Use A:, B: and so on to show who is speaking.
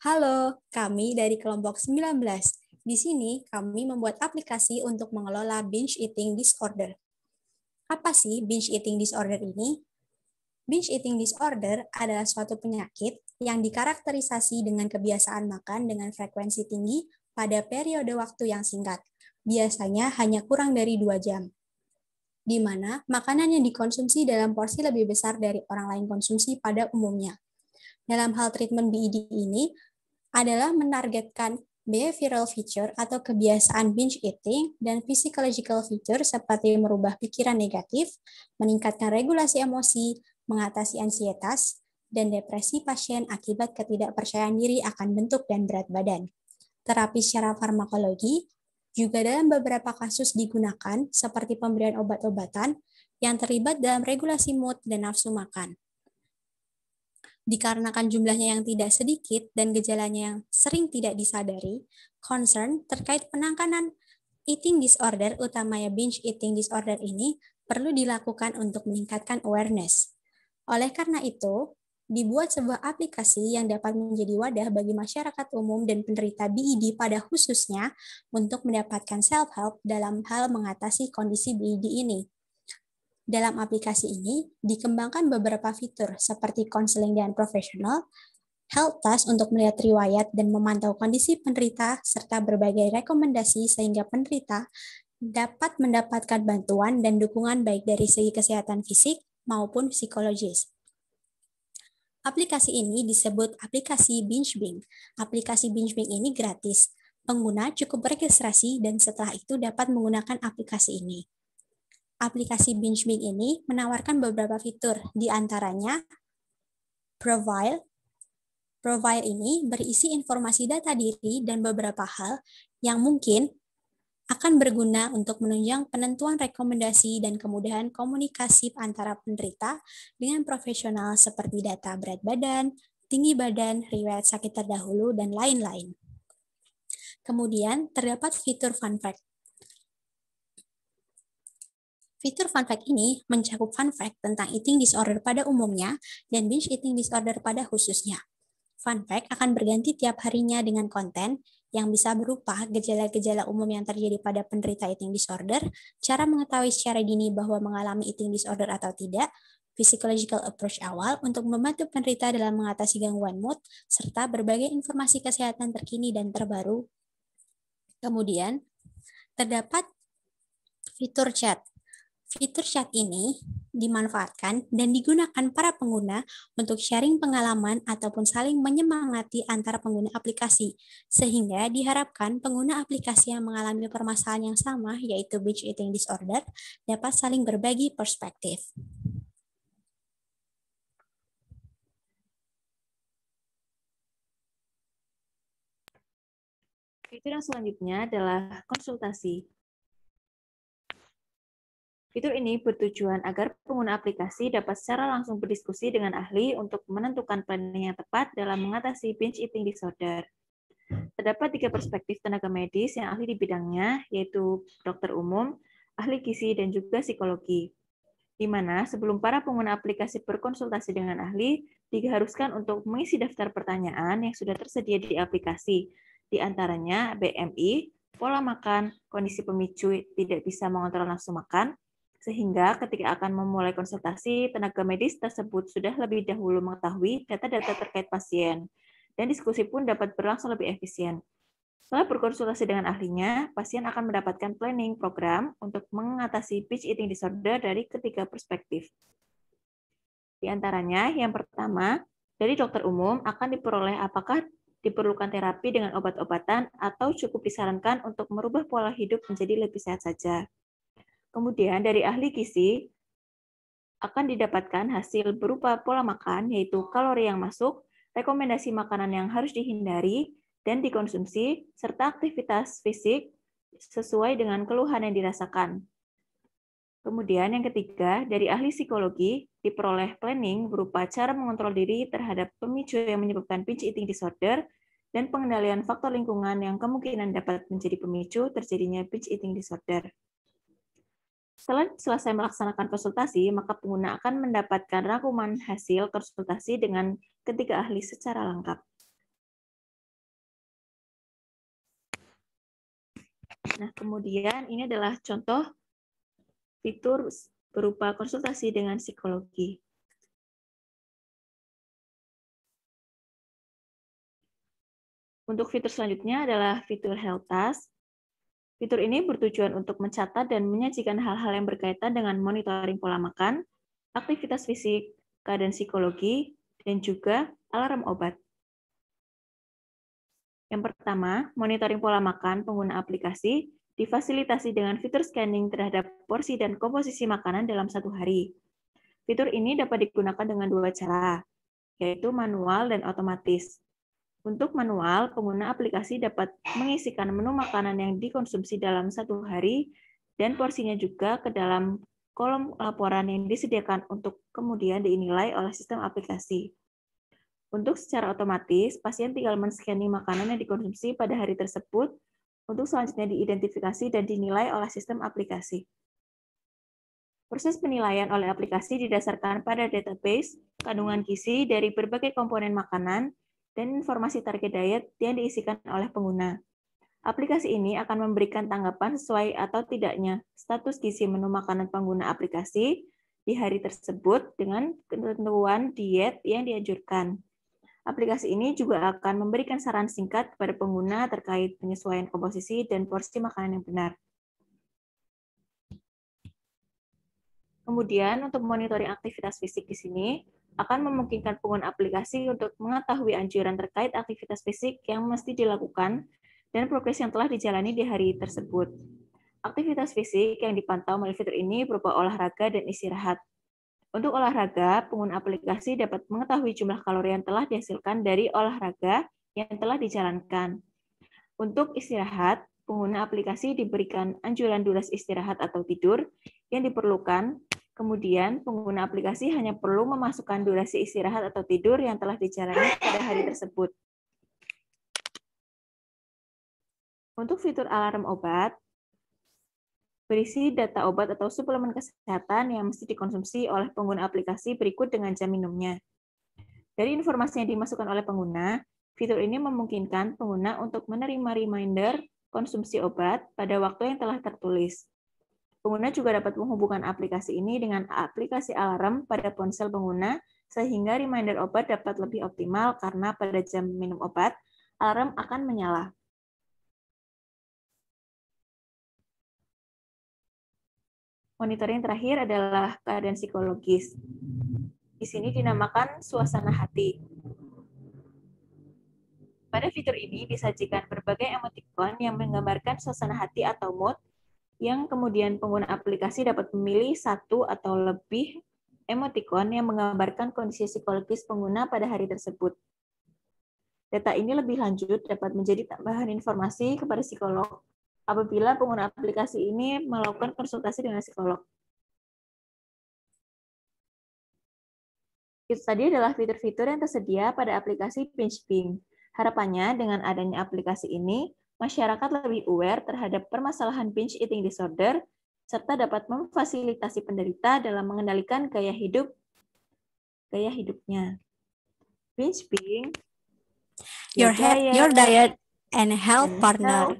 A: Halo, kami dari kelompok 19. Di sini kami membuat aplikasi untuk mengelola binge eating disorder. Apa sih binge eating disorder ini? Binge eating disorder adalah suatu penyakit yang dikarakterisasi dengan kebiasaan makan dengan frekuensi tinggi pada periode waktu yang singkat, biasanya hanya kurang dari 2 jam, di mana makanan yang dikonsumsi dalam porsi lebih besar dari orang lain konsumsi pada umumnya. Dalam hal treatment BED ini, adalah menargetkan behavioral feature atau kebiasaan binge eating dan physiological feature seperti merubah pikiran negatif, meningkatkan regulasi emosi, mengatasi ansietas, dan depresi pasien akibat ketidakpercayaan diri akan bentuk dan berat badan. Terapi secara farmakologi juga dalam beberapa kasus digunakan seperti pemberian obat-obatan yang terlibat dalam regulasi mood dan nafsu makan. Dikarenakan jumlahnya yang tidak sedikit dan gejalanya yang sering tidak disadari, concern terkait penanganan eating disorder, utamanya binge eating disorder ini, perlu dilakukan untuk meningkatkan awareness. Oleh karena itu, dibuat sebuah aplikasi yang dapat menjadi wadah bagi masyarakat umum dan penderita BED pada khususnya untuk mendapatkan self-help dalam hal mengatasi kondisi BED ini. Dalam aplikasi ini, dikembangkan beberapa fitur seperti konseling dengan profesional, health task untuk melihat riwayat dan memantau kondisi penderita, serta berbagai rekomendasi sehingga penderita dapat mendapatkan bantuan dan dukungan baik dari segi kesehatan fisik maupun psikologis. Aplikasi ini disebut aplikasi BingeBing. Aplikasi BingeBing ini gratis. Pengguna cukup beregistrasi dan setelah itu dapat menggunakan aplikasi ini. Aplikasi BingeBing ini menawarkan beberapa fitur, di antaranya Profile. Profile ini berisi informasi data diri dan beberapa hal yang mungkin akan berguna untuk menunjang penentuan rekomendasi dan kemudahan komunikasi antara penderita dengan profesional seperti data berat badan, tinggi badan, riwayat sakit terdahulu, dan lain-lain. Kemudian, terdapat fitur Fun Fact. Fitur Fun Fact ini mencakup fun fact tentang eating disorder pada umumnya dan binge eating disorder pada khususnya. Fun Fact akan berganti tiap harinya dengan konten yang bisa berupa gejala-gejala umum yang terjadi pada penderita eating disorder, cara mengetahui secara dini bahwa mengalami eating disorder atau tidak, physiological approach awal untuk membantu penderita dalam mengatasi gangguan mood, serta berbagai informasi kesehatan terkini dan terbaru. Kemudian, terdapat fitur chat. Fitur chat ini dimanfaatkan dan digunakan para pengguna untuk sharing pengalaman ataupun saling menyemangati antara pengguna aplikasi, sehingga diharapkan pengguna aplikasi yang mengalami permasalahan yang sama, yaitu binge eating disorder, dapat saling berbagi perspektif.
B: Fitur yang selanjutnya adalah konsultasi. Fitur ini bertujuan agar pengguna aplikasi dapat secara langsung berdiskusi dengan ahli untuk menentukan planning yang tepat dalam mengatasi binge eating disorder. Terdapat 3 perspektif tenaga medis yang ahli di bidangnya, yaitu dokter umum, ahli gizi, dan juga psikologi. Di mana sebelum para pengguna aplikasi berkonsultasi dengan ahli, diharuskan untuk mengisi daftar pertanyaan yang sudah tersedia di aplikasi, di antaranya BMI, pola makan, kondisi pemicu tidak bisa mengontrol nafsu makan, sehingga ketika akan memulai konsultasi, tenaga medis tersebut sudah lebih dahulu mengetahui data-data terkait pasien, dan diskusi pun dapat berlangsung lebih efisien. Setelah berkonsultasi dengan ahlinya, pasien akan mendapatkan planning program untuk mengatasi binge eating disorder dari ketiga perspektif. Di antaranya, yang pertama, dari dokter umum akan diperoleh apakah diperlukan terapi dengan obat-obatan atau cukup disarankan untuk merubah pola hidup menjadi lebih sehat saja. Kemudian dari ahli gizi akan didapatkan hasil berupa pola makan, yaitu kalori yang masuk, rekomendasi makanan yang harus dihindari dan dikonsumsi, serta aktivitas fisik sesuai dengan keluhan yang dirasakan. Kemudian yang ketiga, dari ahli psikologi diperoleh planning berupa cara mengontrol diri terhadap pemicu yang menyebabkan binge eating disorder dan pengendalian faktor lingkungan yang kemungkinan dapat menjadi pemicu terjadinya binge eating disorder. Setelah selesai melaksanakan konsultasi, maka pengguna akan mendapatkan rangkuman hasil konsultasi dengan ketiga ahli secara lengkap. Nah, kemudian ini adalah contoh fitur berupa konsultasi dengan psikologi. Untuk fitur selanjutnya adalah fitur Health Task. Fitur ini bertujuan untuk mencatat dan menyajikan hal-hal yang berkaitan dengan monitoring pola makan, aktivitas fisik, keadaan psikologi, dan juga alarm obat. Yang pertama, monitoring pola makan pengguna aplikasi difasilitasi dengan fitur scanning terhadap porsi dan komposisi makanan dalam satu hari. Fitur ini dapat digunakan dengan dua cara, yaitu manual dan otomatis. Untuk manual, pengguna aplikasi dapat mengisikan menu makanan yang dikonsumsi dalam satu hari dan porsinya juga ke dalam kolom laporan yang disediakan untuk kemudian dinilai oleh sistem aplikasi. Untuk secara otomatis, pasien tinggal men-scanning makanan yang dikonsumsi pada hari tersebut untuk selanjutnya diidentifikasi dan dinilai oleh sistem aplikasi. Proses penilaian oleh aplikasi didasarkan pada database, kandungan gizi dari berbagai komponen makanan, dan informasi target diet yang diisikan oleh pengguna. Aplikasi ini akan memberikan tanggapan sesuai atau tidaknya status gizi menu makanan pengguna aplikasi di hari tersebut dengan ketentuan diet yang dianjurkan. Aplikasi ini juga akan memberikan saran singkat kepada pengguna terkait penyesuaian komposisi dan porsi makanan yang benar. Kemudian, untuk monitoring aktivitas fisik di sini, akan memungkinkan pengguna aplikasi untuk mengetahui anjuran terkait aktivitas fisik yang mesti dilakukan dan progres yang telah dijalani di hari tersebut. Aktivitas fisik yang dipantau melalui fitur ini berupa olahraga dan istirahat. Untuk olahraga, pengguna aplikasi dapat mengetahui jumlah kalori yang telah dihasilkan dari olahraga yang telah dijalankan. Untuk istirahat, pengguna aplikasi diberikan anjuran durasi istirahat atau tidur yang diperlukan. Kemudian, pengguna aplikasi hanya perlu memasukkan durasi istirahat atau tidur yang telah dijalani pada hari tersebut. Untuk fitur alarm obat, berisi data obat atau suplemen kesehatan yang mesti dikonsumsi oleh pengguna aplikasi berikut dengan jam minumnya. Dari informasi yang dimasukkan oleh pengguna, fitur ini memungkinkan pengguna untuk menerima reminder konsumsi obat pada waktu yang telah tertulis. Pengguna juga dapat menghubungkan aplikasi ini dengan aplikasi alarm pada ponsel pengguna, sehingga reminder obat dapat lebih optimal karena pada jam minum obat, alarm akan menyala. Monitoring terakhir adalah keadaan psikologis. Di sini dinamakan suasana hati. Pada fitur ini disajikan berbagai emoticon yang menggambarkan suasana hati atau mood, yang kemudian pengguna aplikasi dapat memilih satu atau lebih emoticon yang menggambarkan kondisi psikologis pengguna pada hari tersebut. Data ini lebih lanjut dapat menjadi tambahan informasi kepada psikolog apabila pengguna aplikasi ini melakukan konsultasi dengan psikolog. Itu tadi adalah fitur-fitur yang tersedia pada aplikasi BingeBing. Harapannya dengan adanya aplikasi ini, masyarakat lebih aware terhadap permasalahan binge eating disorder, serta dapat memfasilitasi penderita dalam mengendalikan gaya hidupnya. BingeBing,
A: your diet and health partner.